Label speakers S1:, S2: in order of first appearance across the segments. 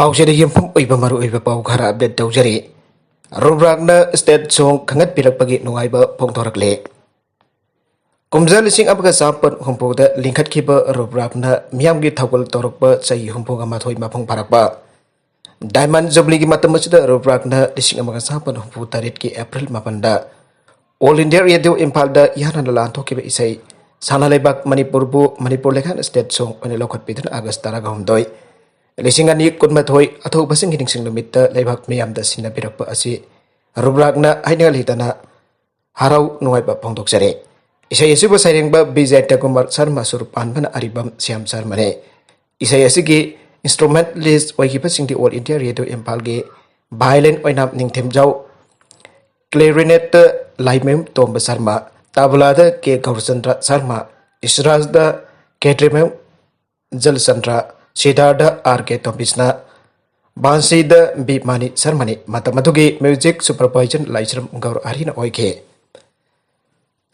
S1: पाउचेरी यमफम ओइबा मरु ओइबा पाउ खरा अपडेट तौजरी रुब्राकना स्टेट सॉन्ग खंगत पिरकपगी नुंगाइबा फोंथोरकले कुमजा लिसिंग अबगा सापन हुंपोदा लिंखतखिबा रुब्राकना मियामगी थौगल तौरकपा चही हुंपोगा माथोइ माफोंग फारकपा डायमंड जुबलीगी मतमसिदा रुब्राकना लिसिंग अबगा सापन हुंपु तारिखकी एप्रिल मापनदा ऑल इंडिया रेडियो इम्फालदा याना लांथोकिबा इसै सानालेबाक मणिपुरबु मणिपुर लेखान स्टेट सॉन्ग ओने लौखतपिदुन आगस्ट 13 लिसिंग अनि कुनमाथोइ अथौबसिंग हिनिंगसिंग नुमित्ता लेबाक मियामदा सिन्नाबिरकपा असि रुब्राकना हाइना लिदना हाराउ नुवाइबा फोंदोकजरे इसै असिबु साइरेंबा विजय कुमार शर्मा सुरपानबना अरिबम श्याम शर्माने इसै असिगी इंस्ट्रूमेंट लिस्ट ओइगिबसिंगदि ऑल इंडिया रेडियो इम्फालगी भाइलेन ओइनाम निंगथेमजाउ क्लेरिनेट लाइमेम तोंब शर्मा ताबलादा के गौरचंद्र शर्मा इसराजदा केट्रिमेम जलचंद्र सिद्धार्थ आर के तोंबिसना बांसीदा बी मानी शर्मानी मतमदुगी म्यूजिक सुपरवाइजर लाइसरम गौर आरिना ओइखे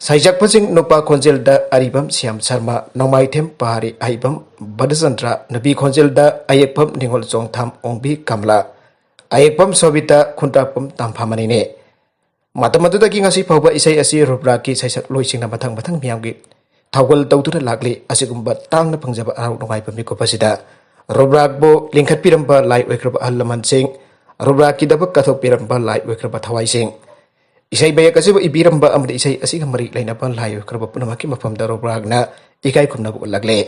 S1: साइजाकपसिंग नुपा खोंजेलदा अरिबम श्याम शर्मा नौमाइथेम पहारी आइबम बदचंद्र नबी खोंजेलदा अयेकपम निंगोल चोंगथाम ओंबी कमला अयेकपम Sobita खुंटापम तामफामनिने मतमदुदगी ngasi phawba isai asi rubraki saisak loisingna mathang mathang miyamgi thawgal tawtuna lakli asigumba tangna phangjaba arau nongai pami ko pasida rubrak bo lingkhat piramba lai oikraba allaman sing rubraki daba kathok piramba lai oikraba thawai sing isai baya kasiba ibiramba amri isai asiga mari laina pan lai oikraba punamaki mafamda rubrakna ikai khumna bu lagle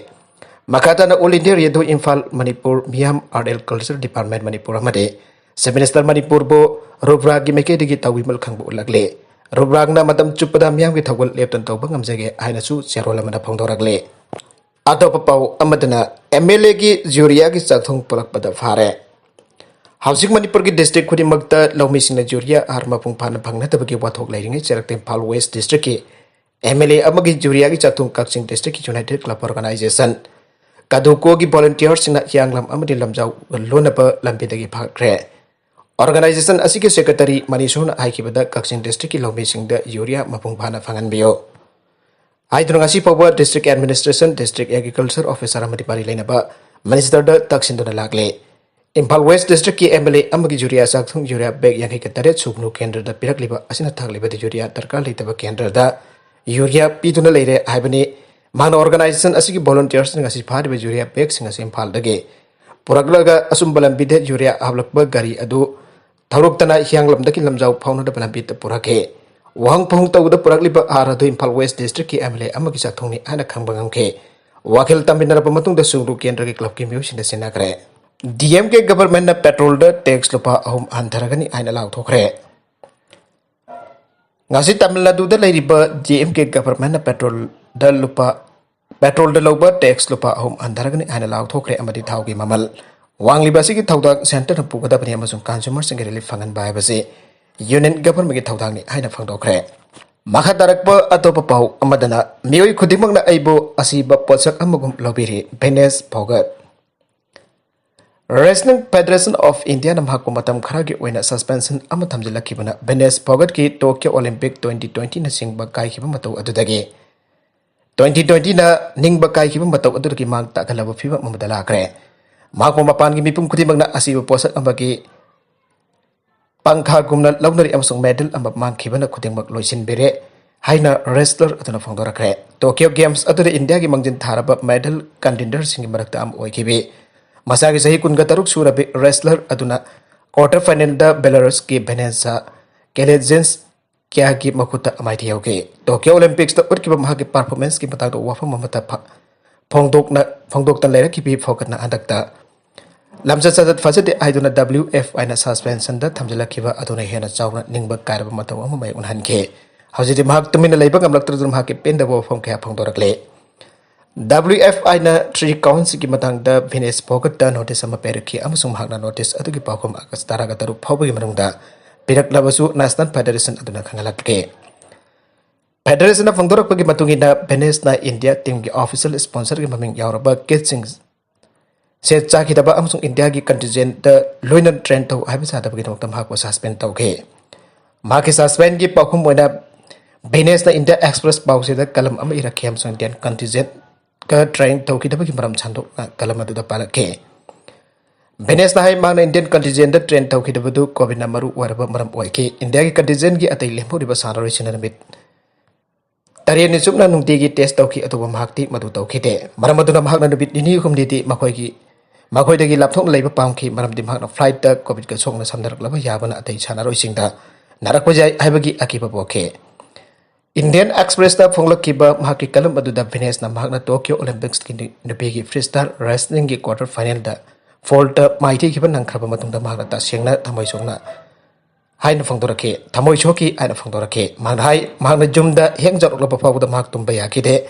S1: makata na all india radio imphal manipur miyam art and culture department manipur amade Seminister Manipur bo Rubrag gi meke digi tawimal khangbu lagle Rubrag na matam chupada miyam gi thawal lepton tawba ngamjage haina su cherola mana phongdoragle Atop pau amadana MLA gi juria gi chakthung polakpada phare Housing Manipur gi district khudi magta lawmi singna juria arma pung phana phangna tabagi wathok lairingai cherakte Phal West district ki MLA amagi juria gi chakthung kaksing district ki United Club Organization Kaduko gi volunteers singna Hiyanglam amadi Lamjaogi lonnba Lambida gi phakre Organization asigi secretary Manishun Aikibada Kaksin District Lomi Singda Yuria Mapung Phana Fanganbio. Aidrungasi Power District Administration District Agriculture Officer Amadi Pari Lenaba Minister the Taksindona Lagle. Impal West District ki MLA Amagi Juria Sakthung Juria Beg Yanki Katare Sugnu Kendra the Pirakliba Asina Tagliba the Juria Tarka Litaba Kendra the Yuria Pituna Lere Ibani Man Organization asigi volunteers in Asi Party with Juria Beg Singas Impal Dage. Puraglaga Asumbalam Bide Juria Ablakba Gari Adu Tharuk-tana Hiyanglam daki Lamjao Pauna the Lambida Purake. Wang Pong Tau the Puragliba Aradu in Pal West District ki MLA Amagi Chakthungni Ana Kangbangamke. Wakil Tambinara Pamatung the Sungru Kendra Club Kimus in the Senacre. DMK government na petrol the tax lupa home antaragani aina lau thokre. Ngasi Tamil Nadu the Ladiba DMK government na petrol the loba tax lupa home antaragani aina lau thokre amadi thaugi mamal. Wang libasi ki thawdak center na pugada pani amasung consumer sing relief fangan bai base union government ki thawdak ni haina phangdokre makha darakpa atopa pau amadana mioi khudimang na aibo asiba posak amagum lobiri Benes Pogat Wrestling Federation of India nam hakku matam khara gi oina suspension ama thamjilaki bana Benes Pogat ki Tokyo Olympic 2020 na singba kai khiba matau adudagi 2020 na ningba kai khiba matau adudagi mang ta khalaba phiba mamadala kre Mako mapan gi mipum kuti magna asiba posak ambagi pangkha gumna launari amasung medal amba mangkhibana khuting mak loisin bere haina wrestler atuna phangdora kre Tokyo Games aturi India gi mangjin tharaba medal contender singi marakta am oikibi masagi sahi kunga taruk surabi wrestler atuna quarter final da Belarus ki Veneza Keledzens kya gi makuta amaiti yoge Tokyo Olympics ta utkiba mahagi performance ki matang do wafam mamata phongdok tan lera ki bi fokat na adakta Lamsa sadat fasade aiduna WF aina suspension da thamjalakiba aduna hena chawna ningba karba mataw ama mai unhanke hajiti mahak tumina leiba ngamlaktra dum hake penda bo phong kya phongdorakle WF aina 3 counts ki matang da Venus pocket da notice ama perki amasung mahakna notice adugi pakhom akas taraga taru phawbi manungda pirak labasu National Federation aduna khangalakke Federation of Phongdorak pagi matungina Venus na India team ki official sponsor ki maming yauraba Kitsing Se chaki daba amasung India gi contingent the loinan trend to habisa dabagi noktam hakwa suspend tawke maki suspend gi pakhum moina Venus na India Express pause da kalam ama irakhiam song Indian contingent ka train tawki dabagi maram chandok kalam adu da palake Venezia hai mang Indian contingent da train tau khidabadu covid na maru waraba maram oike India ki contingent gi atai lemhu riba sanaroi sinanamit tare ni chupna nungti gi test tau ki atuba mahakti madu tau khite maram aduna mahak na nubit ni khumdi ti makhoi dagi lapthok leiba pam ki maram di mahak na flight da covid ka song na samdarak laba yabana atai sanaroi singda narak pajai haibagi akiba boke Indian Express da fonglak kiba mahak ki kalam aduda Venezia na mahak na Tokyo Olympics ki nubi gi freestyle wrestling gi quarter final da Folta maiti kiban nang kraba matung da mahak ta sengna thamoi songna haina phangdorake thamoi choki aina phangdorake mahna jumda heng jor loba pawu da mahak tumba yakide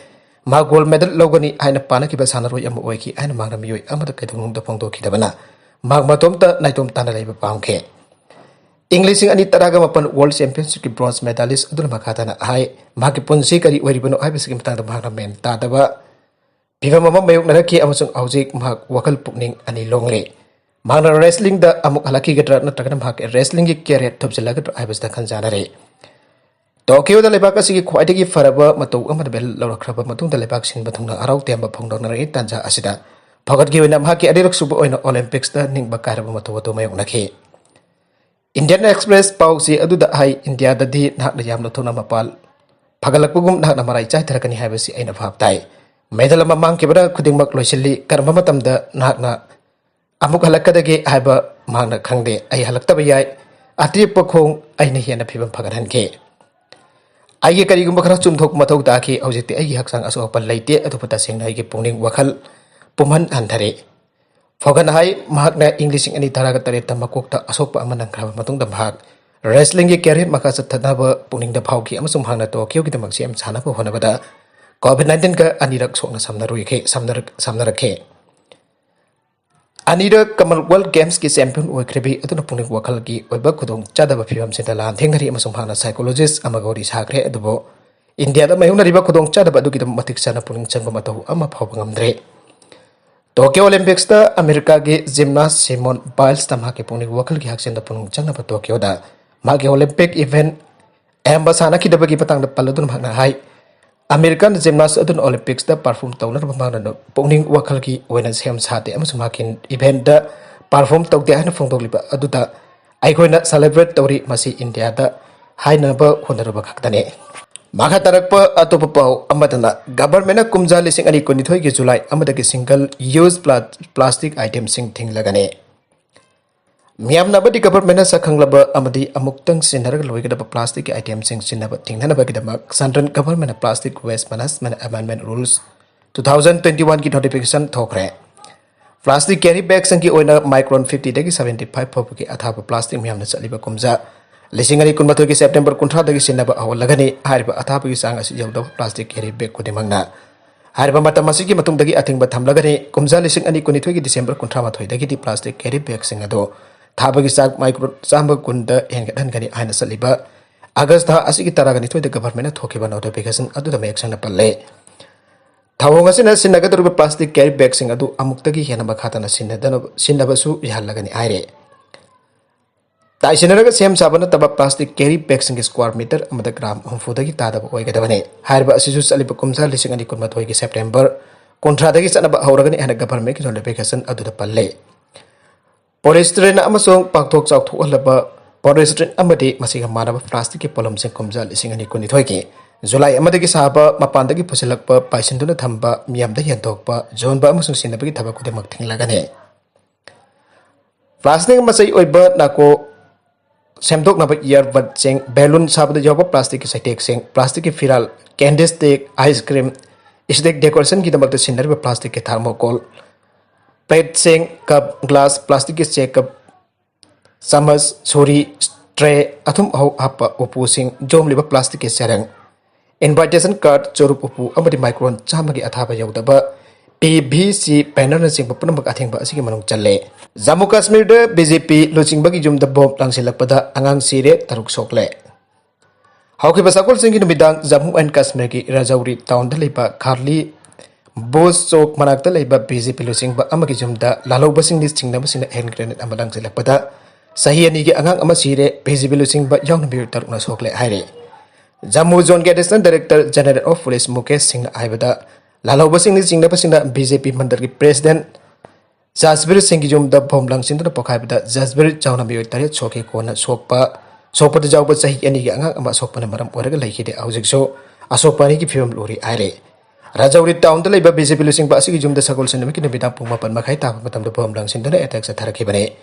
S1: ma gold medal logani aina pana kiba sanaroi am oiki aina mahna miyoi amada kaidung da phangdo kidabana mahak matom ta naitom tana leiba pamke English ani taraga mapan world championship ki bronze medalist aduna makata na hai mahak punsi kari weribano ai biskim tang da mahna men ta daba Piva mama mayok naraki amasung aujik mahak wakal pukning ani longle. Mahna wrestling da amuk halaki gadra na tagana mahak wrestling ki career thopjala gadra aibas da khanjana re. Tokyo da lebak asigi khwaidagi faraba matou amada bel lawrakraba matung da lebak sin bathungna arau temba phongdong nari tanja asida. Phagat gi wena mahak ki adirak subu oina Olympics da ningba karaba matou wato mayok nakhe. Indian Express pausi adu da hai India da di nak na yamna thona mapal. Phagalakpugum nak na marai chai tharakani haibasi aina bhabtai. Medal mamang kibra kuding mak loisili karma matam da nakna amuk halakadagi haiba mangna khangde ai halaktaba yai ati pakhong ai na hiana phibam phagaran ke ai kari gum khara chum thok mathau ta ki aujiti ai haksang aso pal laite adupata sengna ai ki pungning wakhal pumhan andhare fogan hai mahakna English ani taraga tare tamakok ta asokpa amanang khaba matung da bhag wrestling ki career makasa thadaba pungning da phau ki amasum hangna to kyo ki tamak sem chana pa honabada COVID-19 ka anirak sokna samnarakhe. Anirak Commonwealth Games ki champion oikrebi aduna pungning wakal ki oiba khudong chadaba phibam senta lan thengari amasung hangna psychologist amagori sakre adubo India da mayungna riba khudong chadaba adu ki matik sana pungning changba matahu ama phawba ngamdre. Tokyo Olympics da America ki gymnast Simone Biles tamha ki pungning wakal ki haksen da pungning changna pa Tokyo da magi Olympic event amba sana ki dabagi patang da paladun hangna hai American gymnast adun Olympics da perform tawnar bamana pongning wakal ki wena sem sate amasung hakin event da perform tawde hana phongdok liba aduda aikoina celebrate tawri masi India da haina ba honarba khaktane makha tarakpa atopa pau amadana government kumja lising ani konithoi ki July amada ki single use plastic item sing thing lagane Miyamna badi government sa khanglaba amadi amuktang sinarag loigada plastic items sing sinaba tingnana bagidamak central government plastic waste management amendment rules 2021 ki notification thokre plastic carry bag sang ki oina micron 50 dagi 75 pop ki athaba plastic miyamna chaliba kumja lisingari kunmathoi ki September 13 dagi sinaba awalagani hariba athaba ki sang asi yawda plastic carry bag kudimangna hariba matam asigi matung dagi athingba thamlagani kumja lising ani kunithoi ki December 13 dagi di plastic carry bag sing ado Thabagi sak micro samba kunda hengadan gani aina saliba August da asigi taragani toy the government thokiba notification adu da action na palle Thawong asina sinagadru plastic carry bag sing adu amuktagi hena bakhata na sinabasu yahalagani aire Tai sinaraga sem sabana taba plastic carry bag sing square meter amada gram humfudagi tada oigadabane harba asisu saliba kumsa lising ani kunma toy ki September kontradagi sanaba hauragani hena government ki notification adu da palle Polystyrene amasong pagthok chawthok halaba polystyrene amadi masiga manaba plastic ki polom sing kumja lising ani kunithoi ki July amadagi saba mapandagi pusilakpa paisinduna thamba miyamda yantokpa zonba amasong sinabagi thaba kudemak thinglagane Plastic masai oiba nako semdok naba earbud sing balloon sabda joba plastic ki saitek sing plastic ki firal candy stick ice cream stick decoration ki damakta sinarba plastic ki thermocol plate sing cup glass plastic ki check cup samas suri tray athum hapa upu sing jom liba plastic ki serang invitation card chorup upu amadi micron chamagi athaba yaudaba PVC panel na sing papunamak athingba asigi manung challe Jammu Kashmir da BJP luching bagi jumda bomb langsilakpada angang sire taruk sokle hauki basakol singi numidang Jammu and Kashmir ki Rajouri town da leiba Kharli Bos chok manakta leiba BJP luching ba amagi jumda lalau basing ni chingna basina hand grenade amadang silakpada sahi ani gi angang ama sire BJP luching ba yawn bir taruk na sokle haire Jammu Zone ke Assistant Director General of Police Mukesh Singh aibada lalau basing ni chingna basina BJP mandar ki President Jasbir Singh Jum the Pomlang Sintra Pokabda, Jasbir Jaunami Tari Soki Kona Sopa the Jauba Sahi any young about Sopanamaram or like it Ausik so, a Sopani film Lori Ire. Rajauri town the labor busy losing Basi Jum the Sagol and making a bit up Pumapan Makaita, but the Pomlang Sintra attacks at Tarakibane.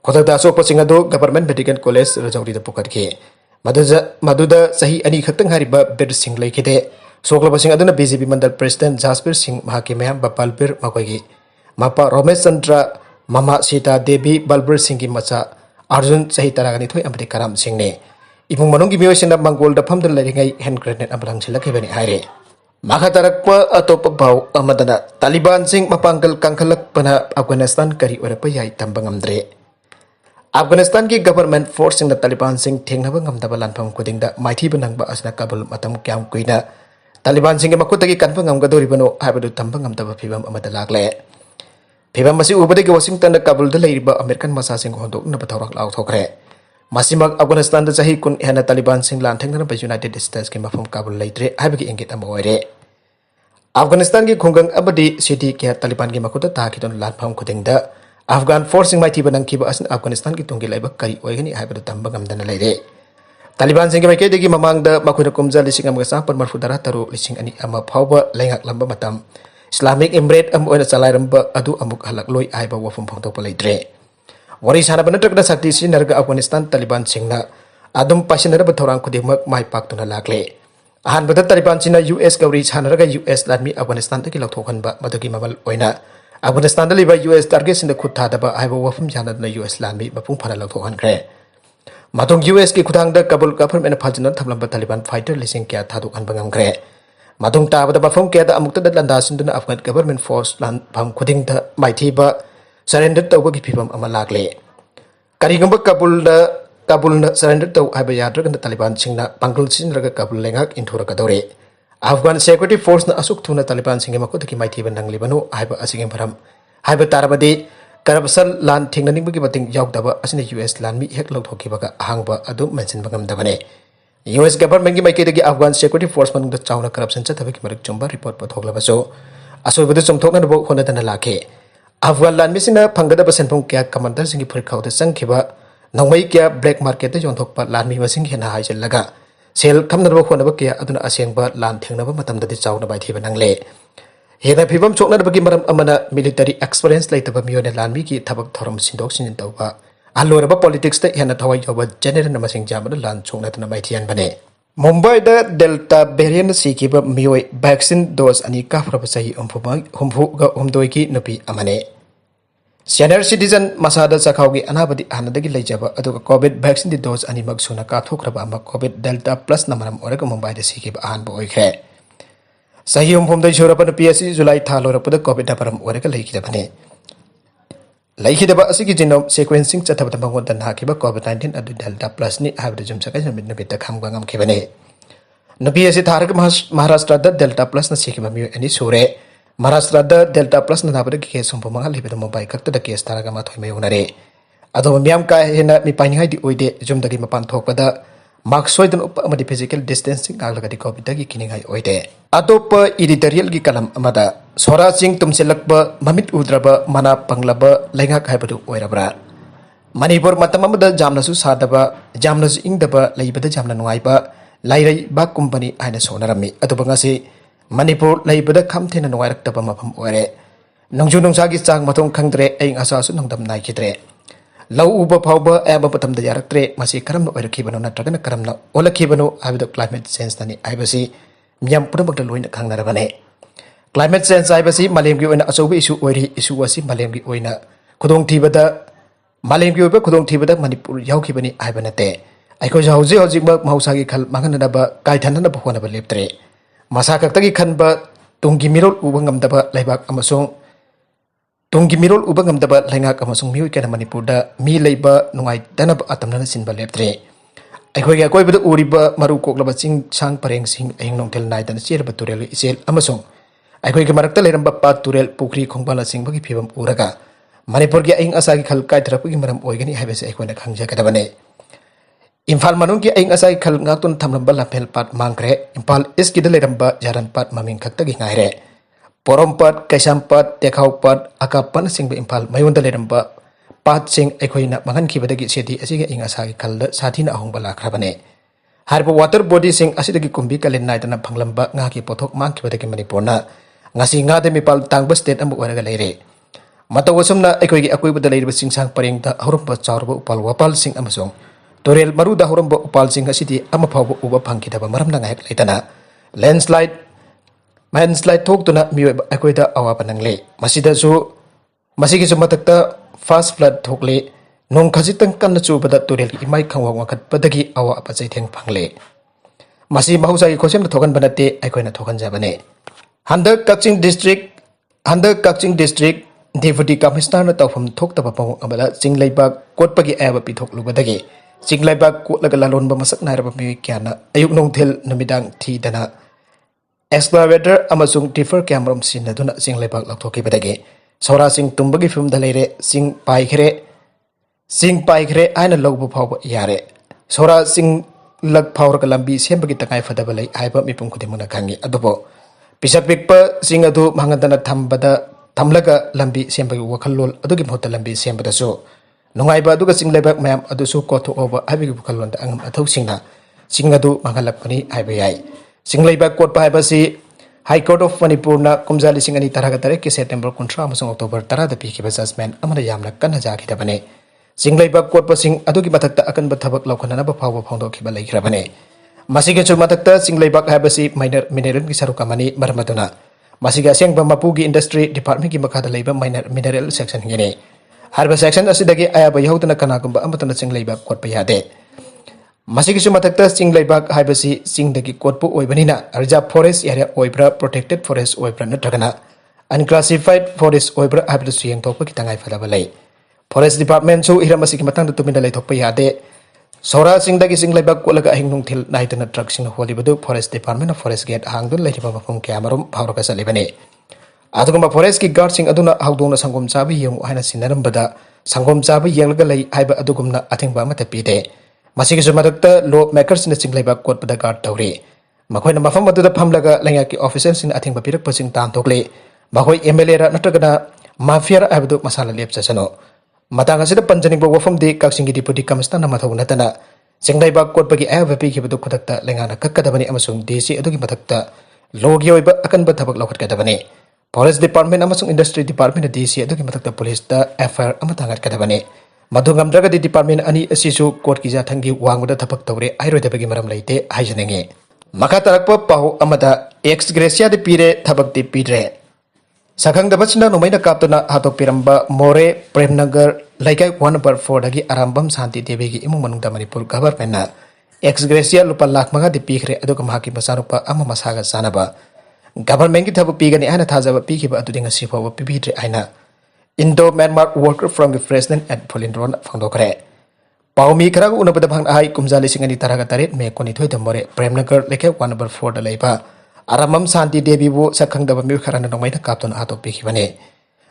S1: Kota Sopa Singado, Government Medical College, Rajauri the Pukatke. Maduda Sahi any Katang Hariba Bed Sing Lake Hide. Sokla Singaduna BJP Mandal President Jasper Singh Mahakimam Bapalpir Makogi. Mapa Romesh Chandra Mama Sita Devi Balbir Singhi Macha Arjun Sahitaragani Toy Amati Karam Singne. Ibung Manungi Musin of Mongol the Pum the Letting hand grenade Abang Silakibani Hire. Makatarakpa atop Bau Amadana Taliban Singh Mapangal Kankalak Pana Afghanistan Kari Urapayai Tambangamdre. Afghanistan ki government forcing the Taliban Singh Tingnabangam Dabalan Pam Kuding the mighty Bananga Asna Kabul Matam Kyam Quina. Taliban Singh Makutaki Kanpangam Gadoribano Habadu Tambangam Dabapibam Amadalagle. Pibam Masi Ubadi Washington the Kabul the Labor American Masasing Hondo Nabatarak Lautokre. Masimak Afghanistan the Zahikun and the Taliban Singh Lantangan by United States came from Kabul later, Habiki Ingit Amoire. Afghanistan ki Kungang Abadi city Kia Taliban Gimakuta Takidon Lapam Kudinda. Afghan forcing mighty Banankiba as in Afghanistan ki Tungi Labor Kari Oigani Habadu Tambangam than a lady. Taliban Singh Makedi Mamang the Makunakumza Lissing Amasa Marfudara Taru Lissing any Ama Power Hiyanglam Matam. Islamic Embrace on a Salaramba Adu Amuk Halak Loy Iba Wafum Pontopolatre. What is Hanabanaka Sati Sinarga Afghanistan Taliban Singna Adam Passionate Batoran Kudimak my Paktuna Lakle. Han but the Taliban Sina US Gauris Hanaraga US Ladmi Afghanistan the Kilotokanba Maduki Mamal Oina. Afghanistan the Liba US targets in the Kutadaba Iba Wafum Jana US Ladmi Bapum Paralotohan Kre. Matong US ki Kutang the Kabul government Pajana Tablamba Taliban fighter Lissing Kia Tadu and Bangam Kre. Madung ta the Bafum Kia the Amukta the Landasin the Afghan government force land Pam Kuding the Mightiba surrendered to Wagi Pibam Amalagle. Karigamba Kabul surrendered to Abayadra and the Taliban Singna Bangul Sinraga Kabul Lengak into Rakadore. Afghan security force na Asuk Tuna Taliban Singamakutaki Mightiba Nang Libano, Iba Asingam Param, Iba Tarabadi, Karabasal land Tingani Bating Yogdaba as in the US land me Heklo Hokibaga Hangba Adu mentioned Bagam Davane. US government Makedi Afghan security force man the China corruption Chatavik Marik Jumba report but Hoglavaso. Aso with some token about Honatan Lake. Afghan land missing a Pangada Basenpong Kia commanders in Purkau the Sankiba, Nongwaikia black market the Jontokpa land me was in Hena Laga. Sale come the Honabakia Aduna Asiangba land Tingnaba Matam the China by Tibanangle. Here Pibam Chokna Bagimaram Amana military experience later Bamio and Landmiki Tabak Torum Sindoxin in Toba. Allora politics the Hena Tawai over general Namasing Jama land Chokna and Mighty and Bane. Mumbai the Delta Barian Sikiba Mioi vaccine dose Anika Propasai Umdoiki Nupi Amane. Senior citizen Masada Sakaugi Anabadi Anadagi Lejaba Aduka COVID vaccine dose Animag Sunaka Tokrabama COVID Delta plus Namaram Orega Mumbai the Sikiba Anboike. Sahim from the Shurapan PSC July Talo put the COVID Daparam Orega Lake Dabane. Like the Basiki genome sequencing Chatabatamon than Hakiba COVID 19 at the Delta plus ni have the Jumsaka with the Kamgam Kibane. No PSC Targam Maharashtra the Delta plus the Sikimamu and Isure. Maharashtra the Delta plus Nabadi case from Poma Libe the Mumbai cut to the case Taragamato Meunare. Ado Miamka Hena Mipani the Uide Jumdagi Mapan Topada. Mark Soyden up the physical distancing Alagati Kopitagi Kiningai Oide. Adopa editorial Gikalam Amada. Sora Sing Tumselakba, Mamit Udraba, Mana Panglaba, Lengak Hypatu Oirabra. Manipur Matamamada Jamnasu Sadaba, Jamnas Ingdaba, Laibada Jamnan Waiba, Laira Bak Company, and Sonarami, Atobangasi, Manipur, Laibada Kamtin and Wairak Tabamapam Ore. Nongjunungsagi Sang Matong Kangdre, Aing Asasun Nongdam Naikidre. Low Uba Pauba, Abapatam the Yaraktre, Masi Karam or Kibano, Tragana Karamna, Ola Kibano, have the climate sense than Ibasi, Miam Purabak Luin Kangaravane. Climate sense Ibasi, Malemgi and Asobi issue or issue was in Malemgi Oina, Kudong Tibada, Malemgi, Kudong Tibada, Manipur, Yaukibani, Ibanate. I could Hausi Hozibak, Mausagi Kal Manganaba, Kaitanaba Puanaba Leptre. Masaka Taki Kanba, Tungi Miro, Ubangam Daba, Laibak Amazon. Tungi Mirol Ubangam Daba, Langak Amazon Muka Manipuda, Mi Labor, Nungai, Danab Atamana Sinba Leptre. I could go with the Uriba, Maruko Labatsing, Sang Pareng Sing, Ainong Tel Night and Sierra Turel Isel Amazon. I could get Marakta Leramba Pat Turel, Pukri, Kongbala Sing Bagi Pibam Uraga. Manipurgia Ing Asai Kalkai Trapuki Maram Oigani Habes Equana Kanja Kadabane. Infal Manunki Ing Asai Kal Natun Tamramba Lapel Pat Mankre, Impal Eskida Leramba, Jaran Pat Maming Katagi Naire. पोरमपत कैसामपत तेखावपत अकापन Singh Imphal मयोंद लेरंबा पात सिंह अखोइना मंगन खिबदगी सेदी असिगे इंगासागी खलद साथीना अहोंबा लाखराबने हारिबा वाटर बॉडी सिंह असिदगी कुंबी कलेन नाइदना फंगलंबा ngaकी पोथोक मांखिबदगी मणिपुरना ngasi ngade mipal tangba state amu waraga leire matawasumna akoigi akoibada leirba singsang parengda horumba chaurba upal wapal sing amasong torel maruda horumba upal sing asidi ama phawba uba phangkidaba maramna ngahek leitana landslide thoktuna miyoba akoida awaba nangle masida su masigi su matakta fast flood thokle nong khajitang kanna chubada torel imai khangwang wakhat padagi awa apachai theng phangle masi mahausa gi khosem thogan banate akoina thogan jabane Handak Kaching District Deputy Commissioner Tawfam Thoktaba Pawang Amala Singlaiba Kotpagi Aba Pitok Lubadagi Singlaiba Kotlagalalon Bamasak Nairaba Mikiana Ayuk Nongtil Namidang Ti Dana Excavator Amasung Differ Camerum Sinaduna Singlaiba Laktoki Badagi Sora Sing Tumbagi Film Dalere Sing Paikre Aina Lobu Power Yare Sora Sing Lag Power Kalambi Sembagi Takai Fadabalai Aiba Mipum Kudimuna Kangi Adobo Pisak Pikpa Sing Adu Mangadana Tambada Tamlaga Lambi Sembagi Wakalol Adugi Hota Lambi Sembada So Nongaiba Duga Sing Lebak Mam Adusu Koto over Abigu Kalon Angam Atu Singa Sing Adu Mangalapani Ibai Sing Lebak Kot Pibasi High Court of Manipurna Kumzali Singani Taragatare September Contra Masong October Tara the Piki Assessment Amana Yamna Kanajaki Tabane Sing Lebak Kot Passing Adugi Matata Akan Batabak Lokana Power Pondo Kibala Krabane Masiga Chumatakta Sing Lebak Habasi Minor Mineral Gisarukamani Marmaduna Masiga Sing Bamapugi Industry Department Gimakada Labor Minor Mineral Section Hine Harba Section Asidagi Ayaba Yotana Kanagumba Amatana Sing Lebak Kot Payade Masiga Chumatakta Sing Lebak Habasi Sing Dagi Kotpu Oibanina Arja Forest Area Oibra Protected Forest Oibra Natagana Unclassified Forest Oibra Abdusi and Topa Kitangai Fadabalay Forest Department so Iramasiki Matanga to Midale Topayade Sora Sing Dagi Sing Lebak Kolaga Hingung Til Night and Attraction Hollywood Forest Department of Forest Gate Hangdun Latipa from Cameron Pauraka Libane. Aduguma Forest Ki Guard Sing Aduna Haudona Sangom Sabi Yung Hana Sinarambada Sangom Sabi Yangalay Iba Adugumna Atingba Matapide. Masikizumadakta Law Makers in the Sing Lebak Kot Pada Guard Tauri. Makoina Mafamadu the Pamlaga Langaki officers in Atingba Pirak Passing Tan Tokle. Makoi MLA Natagana Mafia Abdu Masala Lepsasano. Matangasi the Panjani Bogofum de Kaxing Deputy Commissioner Matana Singlaiba Kotpagi Ava Piki Kutata Langana Kakadabani Amasung DC Adugi Matakta Logio Akan Batabak Lokadabane Forest Department Amasung Industry Department DC Adugi Matakta Police the FR Amatangat Kadabane Madungam Dragadi Department Ani Asisu Kot Kizatangi Wanguda Tapak Tore Iro de Bagimaram Late Hajanenge Makatarakpa Pau Amada ex Gracia de Pire Tabak de Pidre Sakang the Bachina Nomaina Kaptuna Hato Piramba More Premnagar Laikai 1/4 Dagi Arambam Santi Devigi Imumanunda Manipur Government ex Gracia Lupa Lakmaga de Pikre Adukamaki Masarupa Amamasaga Sanaba Government Tabu Pigani Ana Taza Pikiba Adudinga Sifa Pibitri Aina Indo Myanmar worker from the President at Polindron Fondokre Paumi Kara Unabadabang Ai Kumzali Singani Taragataret Me Konito the More Premnagar Laikai 1/4 the Laipa Aramam Santi Debibu Sakang the Mukarana Nomaina Captain Ato Pikivane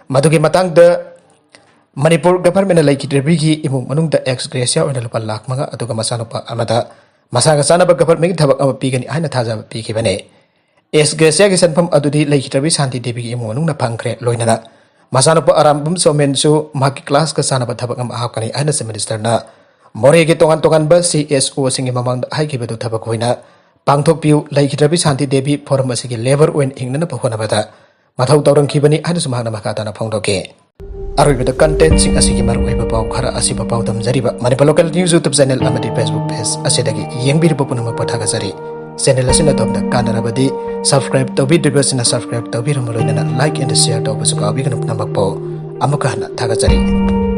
S1: Madugi Matang the Manipur government like Rebigi Imu Manung the ex Gracia or the Lupa Lakmaga Aduga Masanopa Amada Masaga Sanaba government Tabak of Pigan Anataza Pikivane ex Gracia is from Adudi Lake Travis Santi Debi Imununa Pancre Loinana Masanopa Arambum so mensu Maki class Kasanaba Tabakam Ahakani and the minister na Moregi Tongan Bus CSO singing among the Haikibetu Tabakoina Pangtok Piu Lake Travis Santi Debi for Masiki lever when England Pohonabata Matau Toran Kibani and Sumana Makatana Pondoke Arriba the content sing Asiki Marweba Pau Kara Asiba Pautam Zariba Manipa local news YouTube channel Amadi Facebook page Asedagi Yangbi Popunama Patagazari Channel Asina Tom the Kanarabadi subscribe to be diverse in a subscribe to be like and share to Basuka Wigan of Namako Amakana Tagazari.